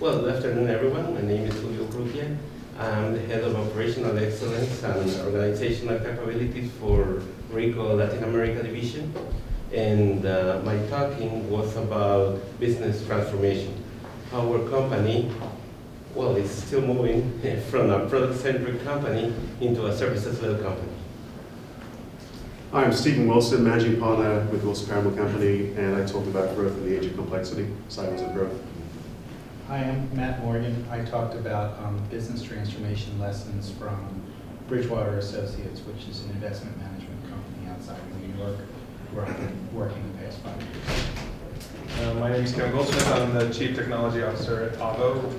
Well, good afternoon, everyone. My name is Julio Cruzia. I'm the head of operational excellence and organizational capabilities for RICO Latin America division. And my talking was about business transformation. Our company, well, it's still moving from a product-centric company into a services-led company. I'm Stephen Wilson, Managing Partner with Wilson Paramount Company, and I talked about growth in the age of complexity, cycles of growth. Hi, I'm Matt Morgan. I talked about business transformation lessons from Bridgewater Associates, which is an investment management company outside of New York, where I've been working the past 5 years. My name is Kevin Goldsmith. I'm the Chief Technology Officer at Avo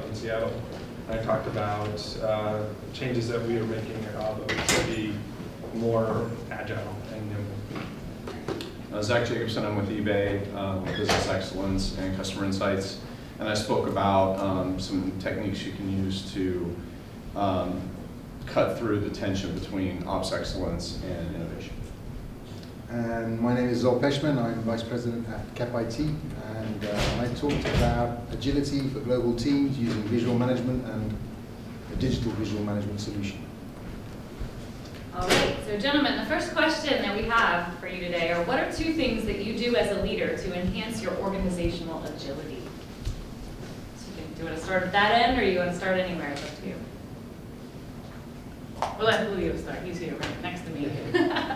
in Seattle. I talked about changes that we are making at Avo to be more agile and nimble. Zach Jacobson, I'm with eBay, Business Excellence and Customer Insights. And I spoke about some techniques you can use to cut through the tension between ops excellence and innovation. And my name is Zol Peshman. I'm Vice President at CapIT, and I talked about agility for global teams using visual management and a digital visual management solution. All right, so gentlemen, the first question that we have for you today are, what are 2 things that you do as a leader to enhance your organizational agility? Do you want to start at that end, or you want to start anywhere? It's up to you. We'll let Julio start. He's here right next to me.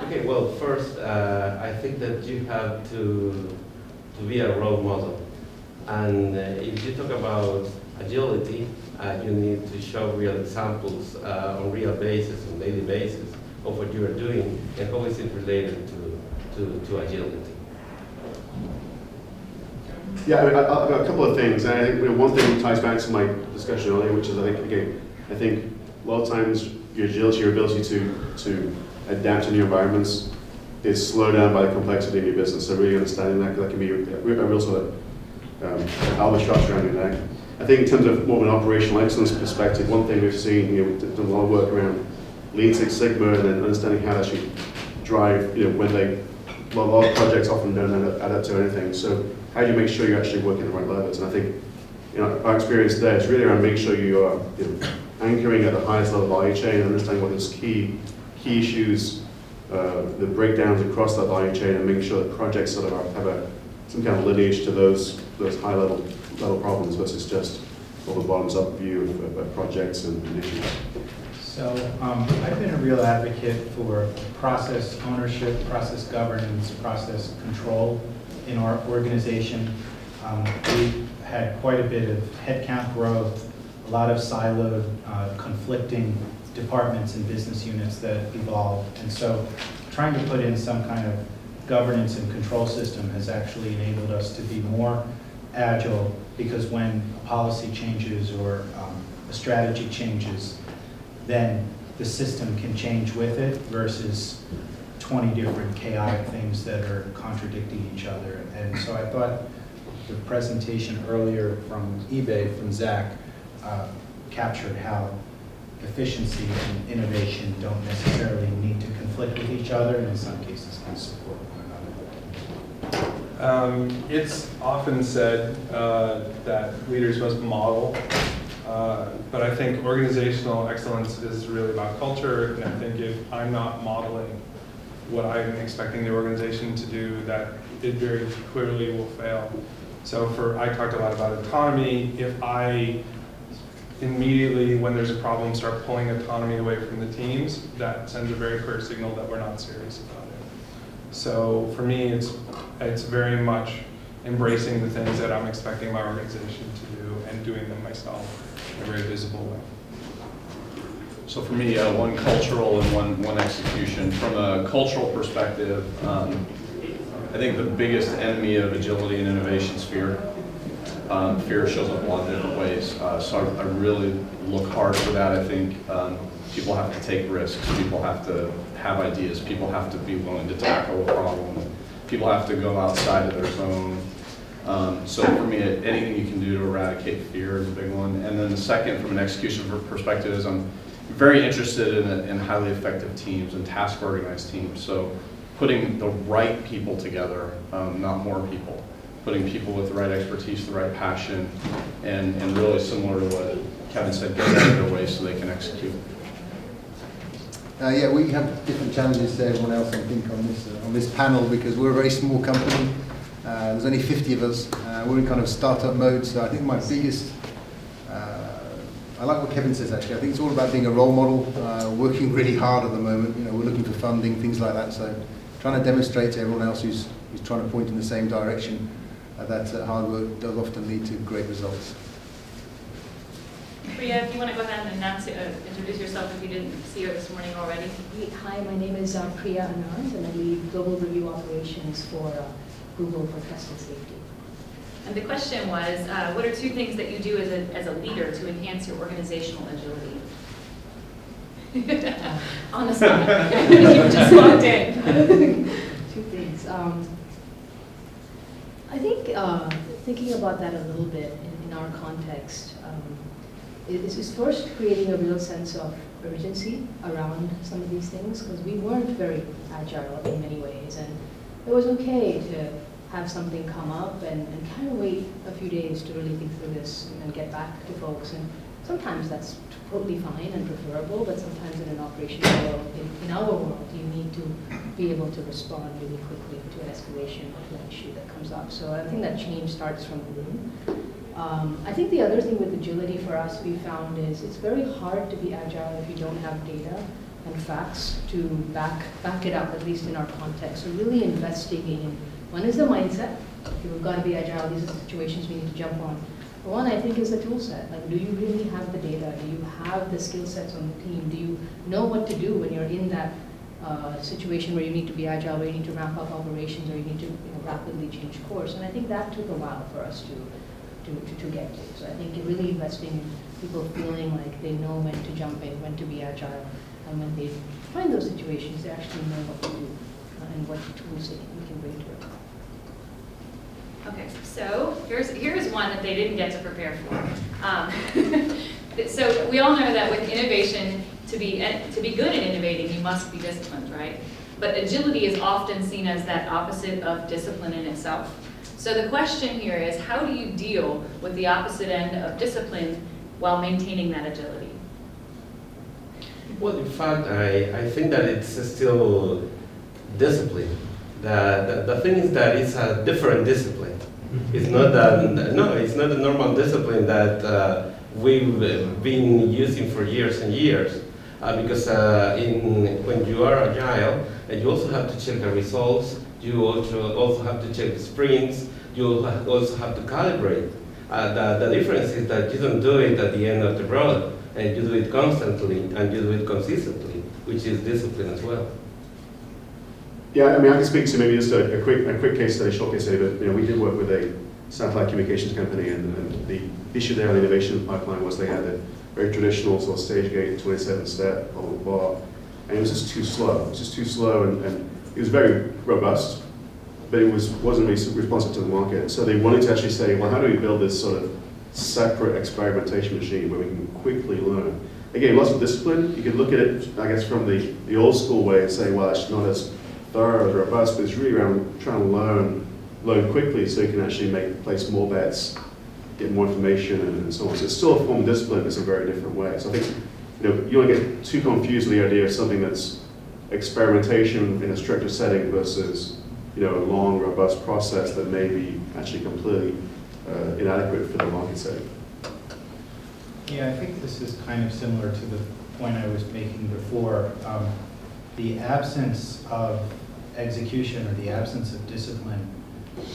Okay, well, first, I think that you have to be a role model. And if you talk about agility, you need to show real examples on real basis, on daily basis, of what you are doing and how is it related to agility. Yeah, I've got a couple of things. And I think one thing ties back to my discussion earlier, which is I think a lot of times your agility, your ability to adapt to new environments is slowed down by the complexity of your business. So really understanding that can be a real sort of albatross around your neck. I think in terms of more of an operational excellence perspective, one thing we've seen, we've done a lot of work around Lean Six Sigma and then understanding how to actually drive, a lot of projects often don't add up to anything. So how do you make sure you're actually working the right levels? And I think, our experience there is really around making sure you are anchoring at the highest level of value chain and understanding what those key issues, the breakdowns across that value chain, and making sure that projects sort of have some kind of lineage to those high level problems versus just all the bottoms up view of projects and issues. So I've been a real advocate for process ownership, process governance, process control in our organization. We've had quite a bit of headcount growth, a lot of siloed, conflicting departments and business units that evolved. And so trying to put in some kind of governance and control system has actually enabled us to be more agile, because when a policy changes or a strategy changes, then the system can change with it versus 20 different chaotic things that are contradicting each other. And so I thought the presentation earlier from eBay, from Zach, captured how efficiency and innovation don't necessarily need to conflict with each other, and in some cases can support one another. It's often said that leaders must model, but I think organizational excellence is really about culture, and I think if I'm not modeling what I'm expecting the organization to do, that it very clearly will fail. So I talked a lot about autonomy. If I immediately, when there's a problem, start pulling autonomy away from the teams, that sends a very clear signal that we're not serious about it. So for me, it's very much embracing the things that I'm expecting my organization to do and doing them myself in a very visible way. So for me, one cultural and one execution. From a cultural perspective, I think the biggest enemy of agility and innovation is fear. Fear shows up a lot of different ways. So I really look hard for that. I think people have to take risks. People have to have ideas. People have to be willing to tackle a problem. People have to go outside of their zone. So for me, anything you can do to eradicate fear is a big one. And then the second, from an execution perspective, is I'm very interested in highly effective teams and task organized teams. So putting the right people together, not more people. putting people with the right expertise, the right passion, and really similar to what Kevin said, get out of their way so they can execute. Yeah, we have different challenges to everyone else, I think, on this panel, because we're a very small company. There's only 50 of us. We're in kind of startup mode, so I think my biggest, I like what Kevin says actually. I think it's all about being a role model, working really hard at the moment. You know, we're looking for funding, things like that. So trying to demonstrate to everyone else who's trying to point in the same direction that hard work does often lead to great results. Priya, if you want to go ahead and introduce yourself if you didn't see her this morning already. Hi, my name is Priya Anand, and I lead Global Review Operations for Google for Trust and Safety. And the question was, what are 2 things that you do as a leader to enhance your organizational agility? On the spot. You just walked in. 2 things. I think thinking about that a little bit in our context, is first creating a real sense of urgency around some of these things, because we weren't very agile in many ways, and it was okay to have something come up and kind of wait a few days to really think through this and get back to folks. And sometimes that's totally fine and preferable, but sometimes in an operational world, in our world, you need to be able to respond really quickly to an escalation of an issue that comes up. So I think that change starts from within. I think the other thing with agility for us we found is it's very hard to be agile if you don't have data and facts to back it up, at least in our context. So really investing in, one is the mindset. We've got to be agile, these are the situations we need to jump on. But one, I think, is the tool set. Like, do you really have the data? Do you have the skill sets on the team? Do you know what to do when you're in that situation where you need to be agile, where you need to ramp up operations, or you need to rapidly change course? And I think that took a while for us to get to. So I think you're really investing in people feeling like they know when to jump in, when to be agile, and when they find those situations, they actually know what to do and what tools we can bring to it. Okay, so here's one that they didn't get to prepare for. So we all know that with innovation, to be good at innovating, you must be disciplined, right? But agility is often seen as that opposite of discipline in itself. So the question here is, how do you deal with the opposite end of discipline while maintaining that agility? Well, in fact, I think that it's still discipline. The thing is that it's a different discipline. It's not it's not a normal discipline that we've been using for years and years. Because when you are agile, you also have to check the results. You also have to check the sprints. You also have to calibrate. The difference is that you don't do it at the end of the road, and you do it constantly, and you do it consistently, which is discipline as well. Yeah, I mean, I can speak to maybe just a quick case study, short case study, but we did work with a satellite communications company, and the issue there on the innovation pipeline was they had a very traditional sort of stage gate, 27-step, blah, blah, blah, and it was just too slow. It was just too slow, and it was very robust, but it wasn't really responsive to the market. So they wanted to actually say, well, how do we build this sort of separate experimentation machine where we can quickly learn? Again, lots of discipline. You could look at it, I guess, from the old school way and say, well, it's not as thorough, as robust, but it's really around trying to learn quickly so you can actually place more bets, get more information, and so on. So it's still a form of discipline, but it's a very different way. So I think you don't get too confused with the idea of something that's experimentation in a structured setting versus a long, robust process that may be actually completely inadequate for the market setting. Yeah, I think this is kind of similar to the point I was making before. The absence of execution or the absence of discipline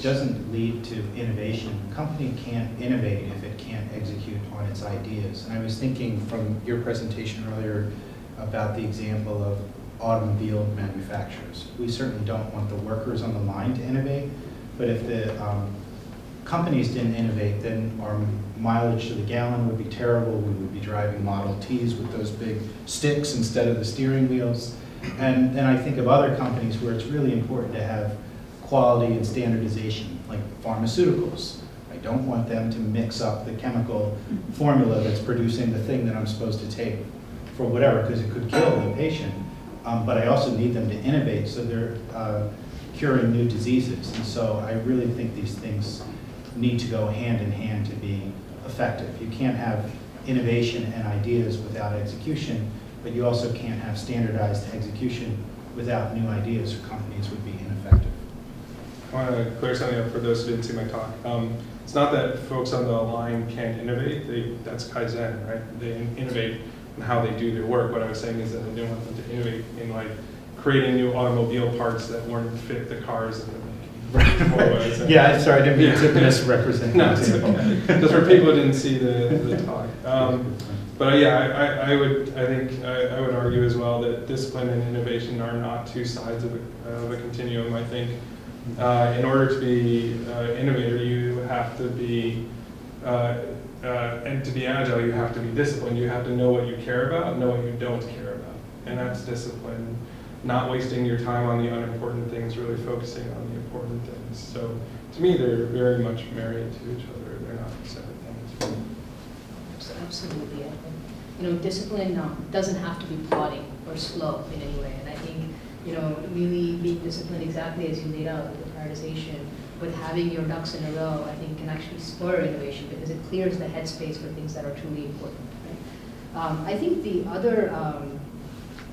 doesn't lead to innovation. A company can't innovate if it can't execute on its ideas. And I was thinking from your presentation earlier about the example of automobile manufacturers. We certainly don't want the workers on the line to innovate, but if the companies didn't innovate, then our mileage to the gallon would be terrible. We would be driving Model Ts with those big sticks instead of the steering wheels. And then I think of other companies where it's really important to have quality and standardization, like pharmaceuticals. I don't want them to mix up the chemical formula that's producing the thing that I'm supposed to take for whatever, because it could kill the patient. But I also need them to innovate so they're curing new diseases. And so I really think these things need to go hand in hand to be effective. You can't have innovation and ideas without execution, but you also can't have standardized execution without new ideas, or companies would be ineffective. I want to clear something up for those who didn't see my talk. It's not that folks on the line can't innovate. That's Kaizen, right? They innovate in how they do their work. What I was saying is that I didn't want them to innovate in like creating new automobile parts that weren't fit the cars that they're making. Yeah, I'm sorry, I didn't mean to misrepresent No, that. it's okay. Just for people who didn't see the talk. But yeah, I would argue as well that discipline and innovation are not two sides of a continuum. I think in order to be innovator, you have to be, and to be agile, you have to be disciplined. You have to know what you care about, know what you don't care about. And that's discipline. Not wasting your time on the unimportant things, really focusing on the important things. So to me, they're very much married to each other. They're not separate things. Absolutely. I think, discipline doesn't have to be plodding or slow in any way. And I think, really being disciplined exactly as you laid out with the prioritization, with having your ducks in a row, I think can actually spur innovation because it clears the headspace for things that are truly important. Right? I think the other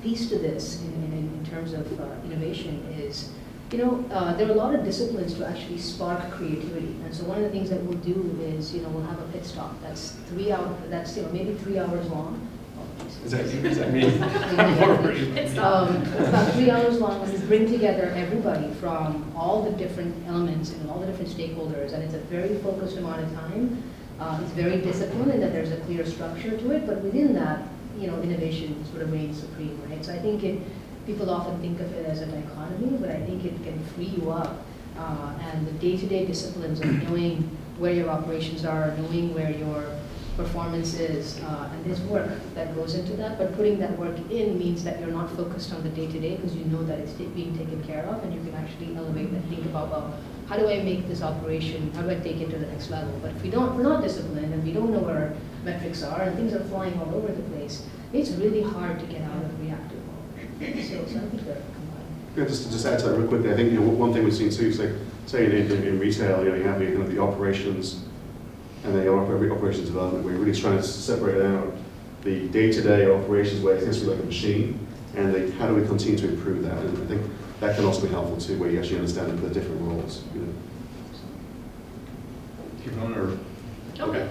piece to this in terms of innovation is, there are a lot of disciplines to actually spark creativity. And so one of the things that we'll do is, we'll have a pit stop that's 3 hours, that's maybe 3 hours long. Is that you? Is that me? It's about 3 hours long, and we bring together everybody from all the different elements and all the different stakeholders, and it's a very focused amount of time. It's very disciplined in that there's a clear structure to it, but within that, innovation sort of reigns supreme, right? So I think people often think of it as a dichotomy, but I think it can free you up. And the day-to-day disciplines of knowing where your operations are, knowing where your performance is, and there's work that goes into that, but putting that work in means that you're not focused on the day-to-day because you know that it's being taken care of, and you can actually elevate and think about, well, how do I make this operation, how do I take it to the next level? But if we're not disciplined and we don't know where our metrics are and things are flying all over the place, it's really hard to get out of reactive mode. So I think they're combined. Yeah, just to add to that real quickly, I think one thing we've seen too is say in retail, you have the operations and the operations development, where you're really trying to separate out the day-to-day operations where it tends to be like a machine, and how do we continue to improve that? And I think that can also be helpful too, where you actually understand the different roles. Keep going, or okay.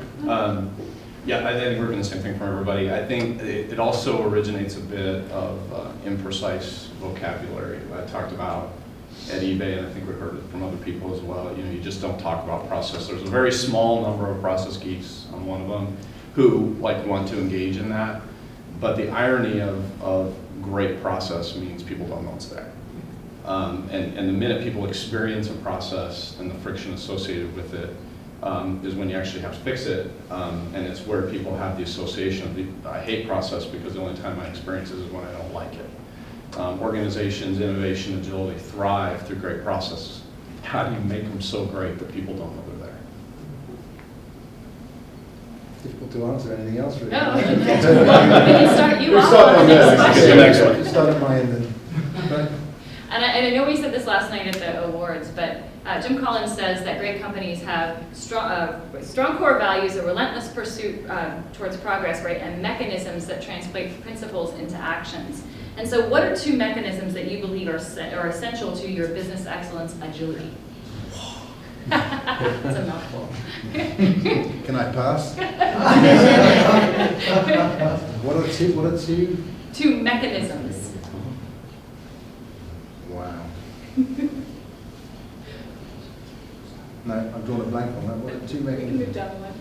Yeah, I think we're doing the same thing for everybody. I think it also originates a bit of imprecise vocabulary. I talked about at eBay, and I think we heard it from other people as well. You just don't talk about process. There's a very small number of process geeks. I'm one of them who want to engage in that. But the irony of great process means people don't know it's there. And the minute people experience a process and the friction associated with it is when you actually have to fix it. And it's where people have the association of I hate process because the only time I experience it is when I don't like it. Organizations, innovation, agility thrive through great processes. How do you make them so great that people don't know they're there? Difficult to answer. Anything else? Really? No. We can start you off on the next question. Next one. Start at my end then. And I know we said this last night at the awards, but Jim Collins says that great companies have strong core values, a relentless pursuit towards progress, right, and mechanisms that translate principles into actions. And so what are two mechanisms that you believe are essential to your business excellence agility? That's a mouthful. Can I pass? What are two? Two mechanisms. Wow. No, I've drawn a blank on that. What are two We can move mechanisms? down one.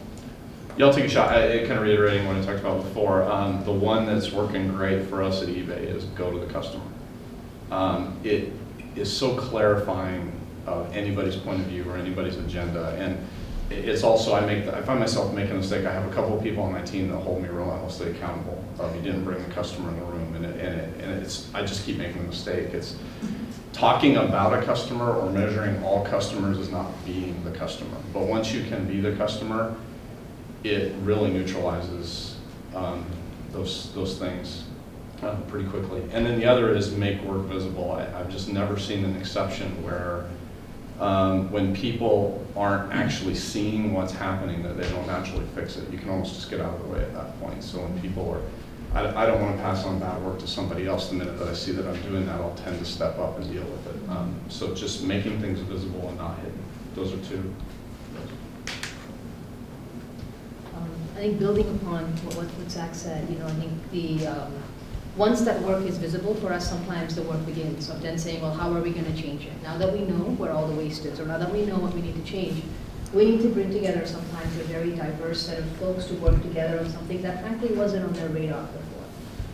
Yeah, I'll take a shot. Kind of reiterating what I talked about before. The one that's working great for us at eBay is go to the customer. It is so clarifying of anybody's point of view or anybody's agenda, and it's also I find myself making a mistake. I have a couple of people on my team that hold me relentlessly accountable. You didn't bring the customer in the room, and I just keep making the mistake. It's talking about a customer or measuring all customers is not being the customer. But once you can be the customer, it really neutralizes those things. pretty quickly. And then the other is make work visible. I've just never seen an exception where when people aren't actually seeing what's happening, that they don't naturally fix it. You can almost just get out of the way at that point. So when people are, I don't want to pass on bad work to somebody else. The minute that I see that I'm doing that, I'll tend to step up and deal with it. So just making things visible and not hidden. Those are two. I think building upon what Zach said, I think the once that work is visible for us, sometimes the work begins of then saying, well, how are we going to change it? Now that we know where all the waste is, or now that we know what we need to change, we need to bring together sometimes a very diverse set of folks to work together on something that frankly wasn't on their radar before.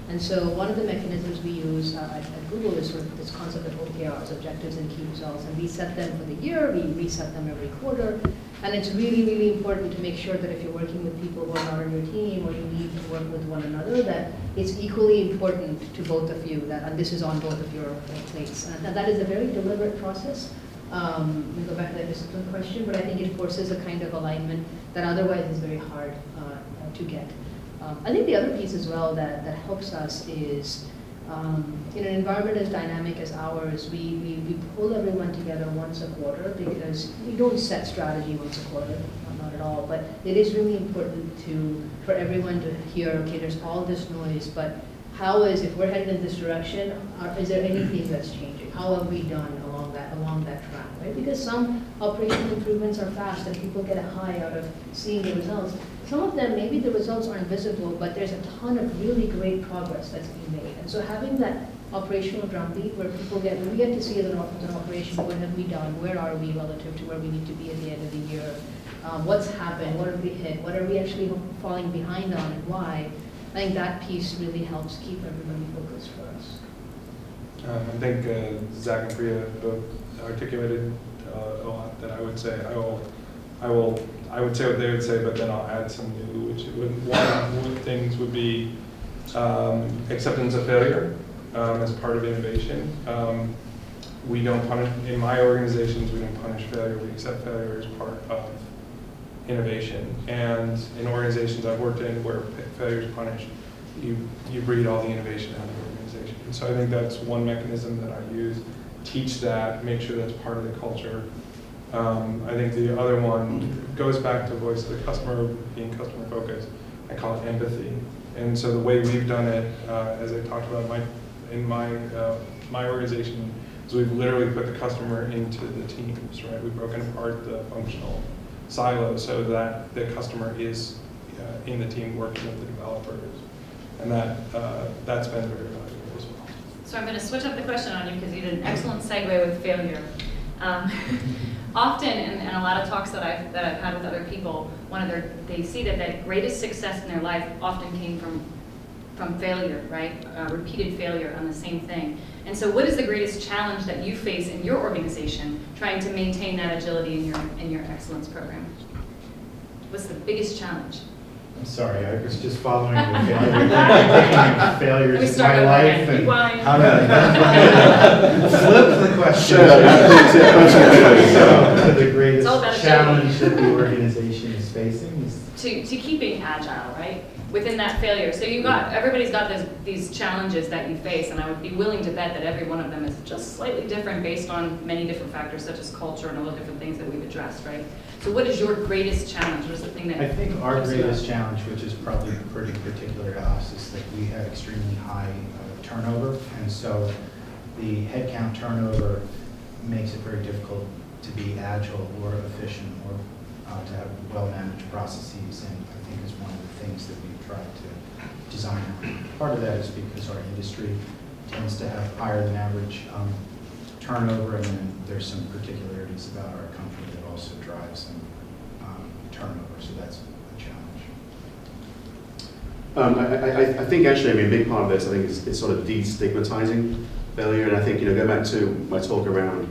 And so one of the mechanisms we use at Google is sort of this concept of OKRs, objectives and key results, and we set them for the year, we reset them every quarter, and it's really, really important to make sure that if you're working with people who are not on your team or you need to work with one another, that it's equally important to both of you, and this is on both of your plates. And that is a very deliberate process. We go back to that discipline question, but I think it forces a kind of alignment that otherwise is very hard to get. I think the other piece as well that helps us is in an environment as dynamic as ours, we pull everyone together once a quarter because we don't set strategy once a quarter, not at all, but it is really important for everyone to hear, okay, there's all this noise, but if we're headed in this direction, is there anything that's changing? How have we done along that track, right? Because some operational improvements are fast and people get a high out of seeing the results. Some of them, maybe the results aren't visible, but there's a ton of really great progress that's being made. And so having that operational drumbeat where we get to see as an operation, what have we done, where are we relative to where we need to be at the end of the year, what's happened, what have we hit, what are we actually falling behind on and why. I think that piece really helps keep everybody focused for us. I think Zach and Priya both articulated a lot that I would say. I would say what they would say, but then I'll add some new, which one things would be acceptance of failure as part of innovation. We don't punish, in my organizations, we don't punish failure, we accept failure as part of innovation. And in organizations I've worked in where failure is punished, you breed all the innovation out of the organization. And so I think that's one mechanism that I use, teach that, make sure that's part of the culture. I think the other one goes back to voice of the customer, being customer focused. I call it empathy. And so the way we've done it, as I talked about in my organization, is we've literally put the customer into the teams, right? We've broken apart the functional silos so that the customer is in the team working with the developers. And that's been very valuable as well. So I'm going to switch up the question on you because you did an excellent segue with failure. Often, in a lot of talks that I've had with other people, they see that the greatest success in their life often came from failure, right? Repeated failure on the same thing. And so what is the greatest challenge that you face in your organization trying to maintain that agility in your excellence program? What's the biggest challenge? I'm sorry, I was just following the failures in my life and how to flip the question to the greatest challenge that the organization is facing. To keeping agile, right? Within that failure. So everybody's got these challenges that you face, and I would be willing to bet that every one of them is just slightly different based on many different factors such as culture and all the different things that we've addressed, right? So what is your greatest challenge? What is the thing that I think our greatest challenge, which is probably pretty particular to us, is that we have extremely high turnover, and so the headcount turnover makes it very difficult to be agile or efficient or to have well-managed processes, and I think is one of the things that we've tried to design. Part of that is because our industry tends to have higher than average turnover, and then there's some particularities about our company that also drive some turnover, so that's a challenge. I think actually, a big part of this, I think, is sort of destigmatizing failure, and I think, going back to my talk around,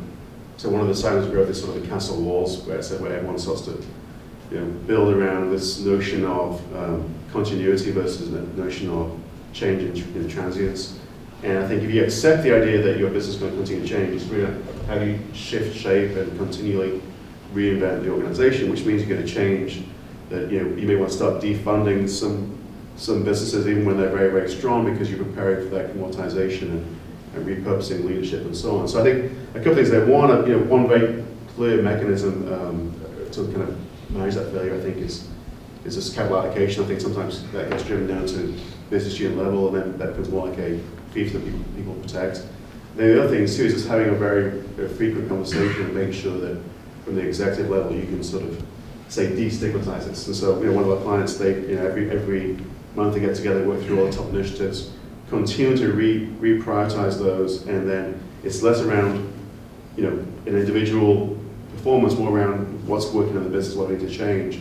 so one of the silos of growth is sort of the castle walls, where everyone starts to build around this notion of continuity versus the notion of change in transience. And I think if you accept the idea that your business is going to continue to change, it's really how do you shift shape and continually reinvent the organization, which means you're going to change that, you may want to start defunding some some businesses, even when they're very, very strong, because you're preparing for that commoditization and repurposing leadership and so on. So I think a couple things there. One very clear mechanism to kind of manage that failure, I think, is this capital allocation. I think sometimes that gets driven down to business unit level, and then that becomes more like a fee that people protect. Then the other thing too is just having a very frequent conversation and making sure that from the executive level you can sort of say destigmatize this. And so one of our clients, they every month they get together, work through all the top initiatives, continue to reprioritize those, and then it's less around an individual performance, more around what's working in the business, what we need to change,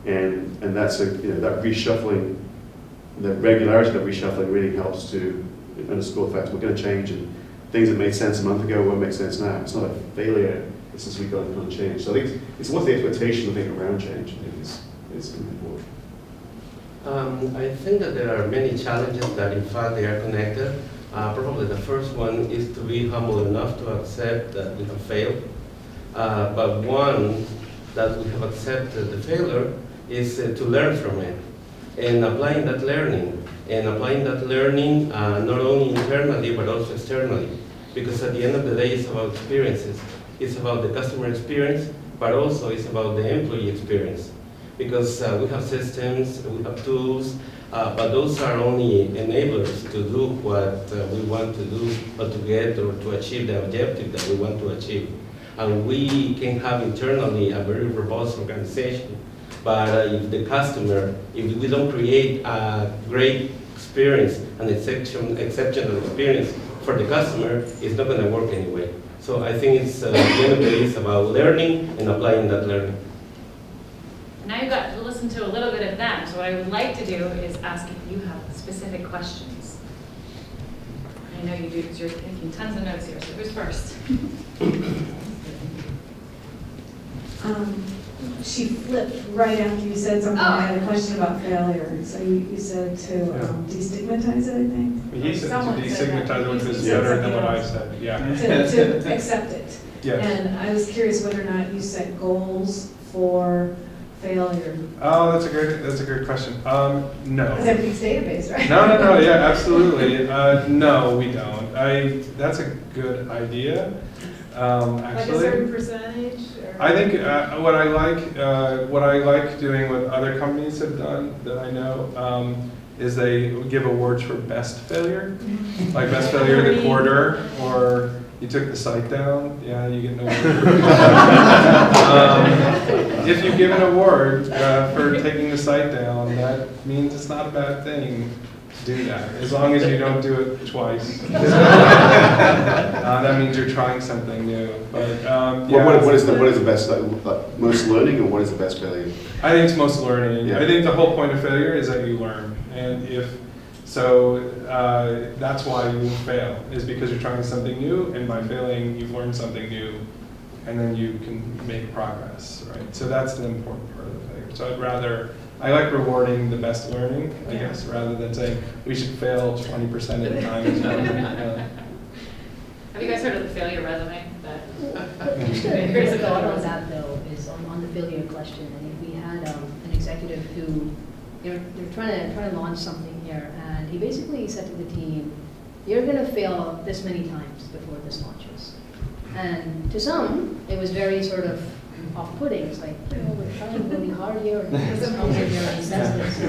and that's that reshuffling, the regularity of that reshuffling really helps to underscore the fact we're going to change, and things that made sense a month ago won't make sense now. It's not a failure, it's just we've got to kind of change. So I think it's what's the expectation, I think, around change, I think is important. I think that there are many challenges that in fact they are connected. Probably the first one is to be humble enough to accept that we have failed. But one, that we have accepted the failure is to learn from it and applying that learning. Not only internally but also externally. Because at the end of the day it's about experiences. It's about the customer experience, but also it's about the employee experience. Because we have systems, we have tools, but those are only enablers to do what we want to do, or to get or to achieve the objective that we want to achieve. And we can have internally a very robust organization, but if we don't create a great experience, an exceptional experience for the customer, it's not going to work anyway. So I think it's at the end of the day, it's about learning and applying that learning. Now you've got to listen to a little bit of them. So what I would like to do is ask if you have specific questions. I know you do because you're taking tons of notes here. So who's first? She flipped right after you said something. I had a question about failure. So you said to destigmatize it, I think? He said to Someone said that. destigmatize it, which is He said better than something what I else. said, yeah. To accept it. Yes. And I was curious whether or not you set goals for failure. Oh, that's a great question. No. Because everything's database, right? No, yeah, absolutely. No, we don't. That's a good idea, actually. Like a certain percentage? Or? I think what I like doing, what other companies have done that I know, is they give awards for best failure, like best failure of the quarter, or you took the site down, yeah, you get an award. If you give an award for taking the site down, that means it's not a bad thing to do that, as long as you don't do it twice. That means you're trying something new. But yeah, what is the best, like, most learning, or what is the best failure? I think it's most learning. Yeah. I think the whole point of failure is that you learn, and that's why you fail, is because you're trying something new, and by failing, you've learned something new, and then you can make progress, right? So that's the important part of the failure. So I like rewarding the best learning, I guess, rather than saying we should fail 20% of the time. Have you guys heard of the failure resume? Just a thought on that though, is on the failure question. And we had an executive who, they're trying to launch something here, and he basically said to the team, "You're going to fail this many times before this launches." And to some, it was very sort of off-putting. It's like, we're trying really hard here, and this comes in here and says this.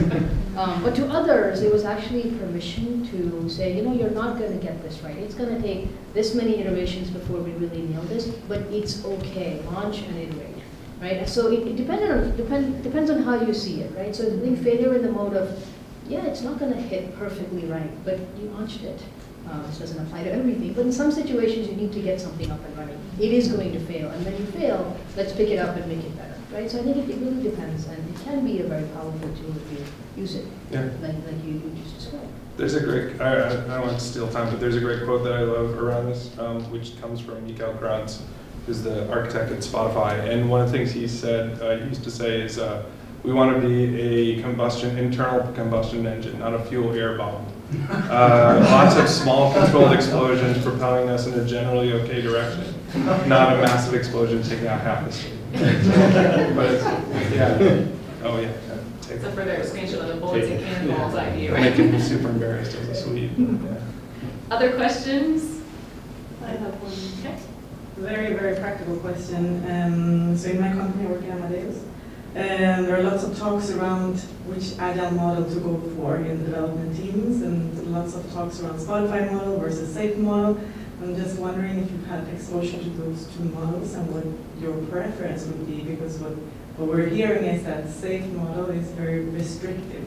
But to others, it was actually permission to say, you're not going to get this right. It's going to take this many iterations before we really nail this, but it's okay. Launch and iterate, right? So it depends on how you see it, right? So I think failure in the mode of, it's not going to hit perfectly right, but you launched it. This doesn't apply to everything, but in some situations you need to get something up and running. It is going to fail, and when you fail, let's pick it up and make it better, right? So I think it really depends, and it can be a very powerful tool if you use it, like you just described. There's a great, I don't want to steal time, but there's a great quote that I love around this, which comes from Mikael Krantz, who's the architect at Spotify. And one of the things he said, he used to say is, we want to be a internal combustion engine, not a fuel-air bomb. Lots of small controlled explosions propelling us in a generally okay direction, not a massive explosion taking out half the city. But Oh, yeah. It's a further expansion of the bullets and cannonballs idea, Make right? him super embarrassed as a Swede. Yeah. Other questions? I have one Okay. very, very practical question. So in my company, I work in Amadeus. There are lots of talks around which agile model to go for in development teams, and lots of talks around Spotify model versus safe model. I'm just wondering if you've had exposure to those two models and what your preference would be, because what we're hearing is that safe model is very restrictive.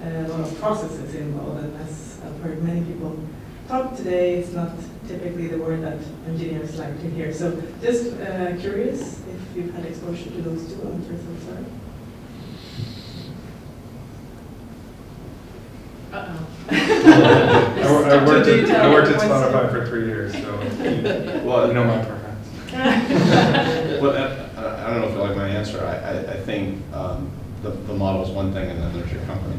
A lot of processes involved, and as I've heard many people talk today, it's not typically the word that engineers like to hear. So just curious if you've had exposure to those two on first of sorry. I worked at Spotify for 3 years, so Well, you know my preference. Well, I don't know if you like my answer. I think the model is one thing, and then there's your company.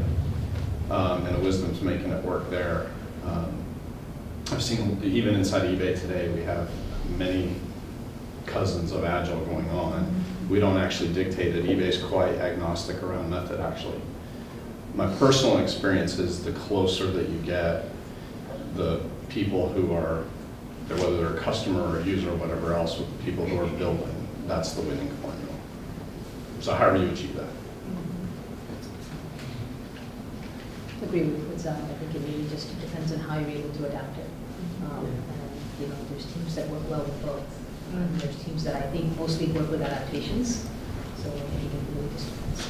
And the wisdom's making it work there. I've seen, even inside eBay today, we have many cousins of Agile going on. We don't actually dictate it. eBay's quite agnostic around method, actually. My personal experience is the closer that you get, the people who are, whether they're a customer or a user or whatever else, with the people who are building, that's the winning formula. So how do you achieve that? Agree with Zal. I think it really just depends on how you're able to adapt it. And, you know, there's teams that work well with both. And there's teams that I think mostly work with adaptations. So I think it really just depends.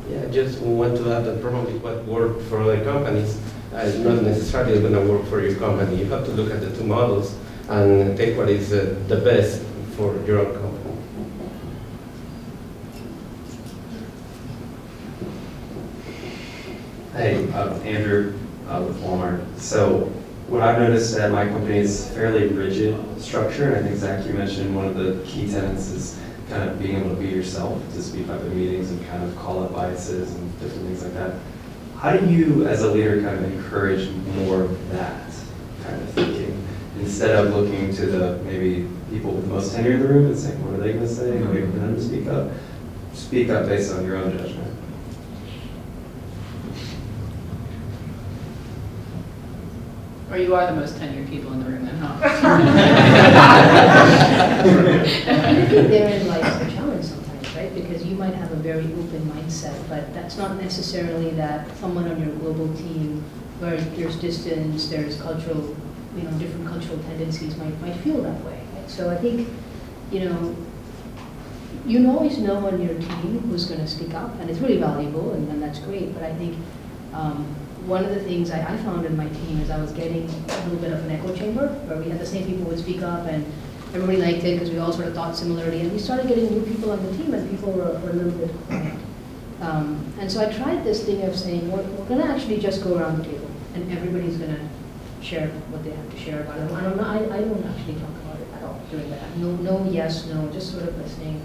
Yeah, I just want to add that probably what worked for other companies is not necessarily going to work for your company. You have to look at the two models and take what is the best for your own company. Hey, Andrew with Walmart. So what I've noticed at my company is fairly rigid structure, and I think Zach, you mentioned one of the key tenets is kind of being able to be yourself, to speak up in meetings and kind of call out biases and different things like that. How do you, as a leader, kind of encourage more of that kind of thinking, instead of looking to the maybe people with the most tenure in the room and saying, what are they going to say, and waiting for them to speak up? Speak up based on your own judgment. Or you are the most tenured people in the room then, huh? I think therein lies the challenge sometimes, right? Because you might have a very open mindset, but that's not necessarily that someone on your global team, where there's distance, there's cultural, you know, different cultural tendencies might feel that way. Right? So I think, you always know on your team who's going to speak up, and it's really valuable, and that's great. But I think one of the things I found in my team is I was getting a little bit of an echo chamber, where we had the same people who would speak up, and everybody liked it because we all sort of thought similarly, and we started getting new people on the team, and people were a little bit quiet. And so I tried this thing of saying, we're going to actually just go around the table, and everybody's going to share what they have to share about it. I don't actually talk about it at all during that. No, yes, no, just sort of listening.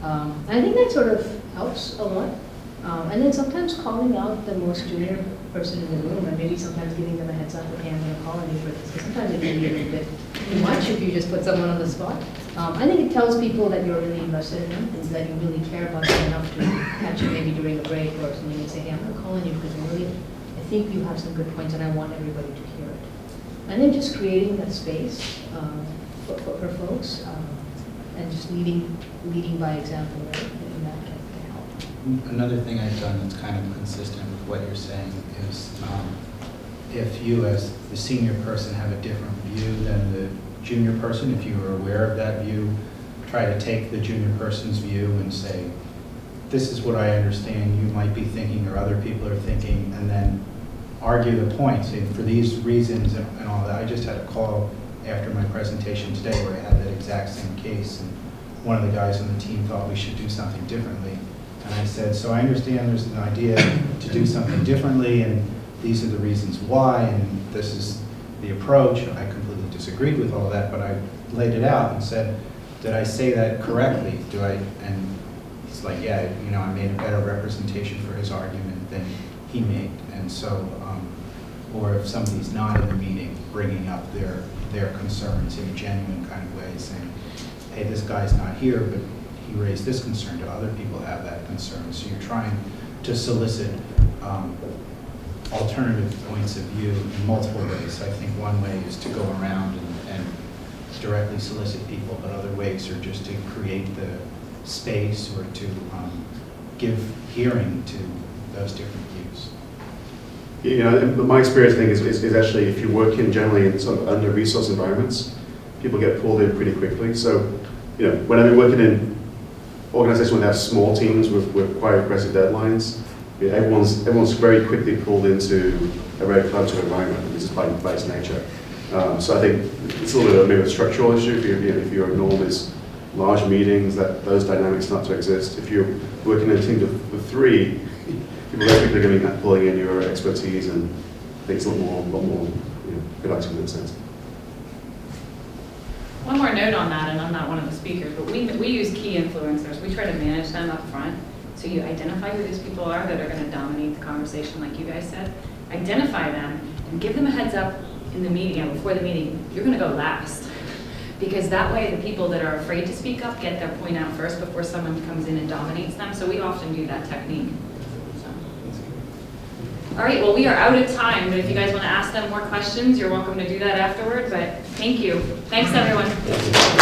And I think that sort of helps a lot. And then sometimes calling out the most junior person in the room, and maybe sometimes giving them a heads up, okay, I'm going to call on you for this, because sometimes it can be a little bit too much if you just put someone on the spot. I think it tells people that you're really invested in them, and that you really care about them enough to catch you maybe during a break or something and say, hey, I'm going to call on you because I think you have some good points and I want everybody to hear it. And then just creating that space for folks, and just leading by example, right? And that can help. Another thing I've done that's kind of consistent with what you're saying is if you as the senior person have a different view than the junior person, if you are aware of that view, try to take the junior person's view and say, this is what I understand you might be thinking or other people are thinking, and then argue the points. And for these reasons and all that, I just had a call after my presentation today where I had that exact same case, and one of the guys on the team thought we should do something differently. And I said, so I understand there's an idea to do something differently, and these are the reasons why, and this is the approach. I completely disagreed with all that, but I laid it out and said, did I say that correctly? And he's like, yeah, I made a better representation for his argument than he made. And so, or if somebody's not in the meeting, bringing up their concerns in a genuine kind of way, saying, hey, this guy's not here, but he raised this concern, do other people have that concern? So you're trying to solicit alternative points of view in multiple ways. I think one way is to go around and directly solicit people, but other ways are just to create the space or to give hearing to those different views. You know, in my experience, I think, is actually if you work in generally in sort of under-resourced environments, people get pulled in pretty quickly. So, you know, when I've been working in organizations that have small teams with quite aggressive deadlines, you know, everyone's very quickly pulled into a very collaborative environment, just by its nature. So I think it's a little bit of maybe a structural issue. If your norm is large meetings, those dynamics start to exist. If you're working in a team of 3, people very quickly going to be pulling in your expertise, and I think it's a lot more productive in that sense. One more note on that, and I'm not one of the speakers, but we use key influencers. We try to manage them up front. So you identify who these people are that are going to dominate the conversation, like you guys said. Identify them and give them a heads up in the meeting, before the meeting, you're going to go last. Because that way the people that are afraid to speak up get their point out first before someone comes in and dominates them. So we often do that technique. All right, well, we are out of time, but if you guys want to ask them more questions, you're welcome to do that afterward, but thank you. Thanks, everyone.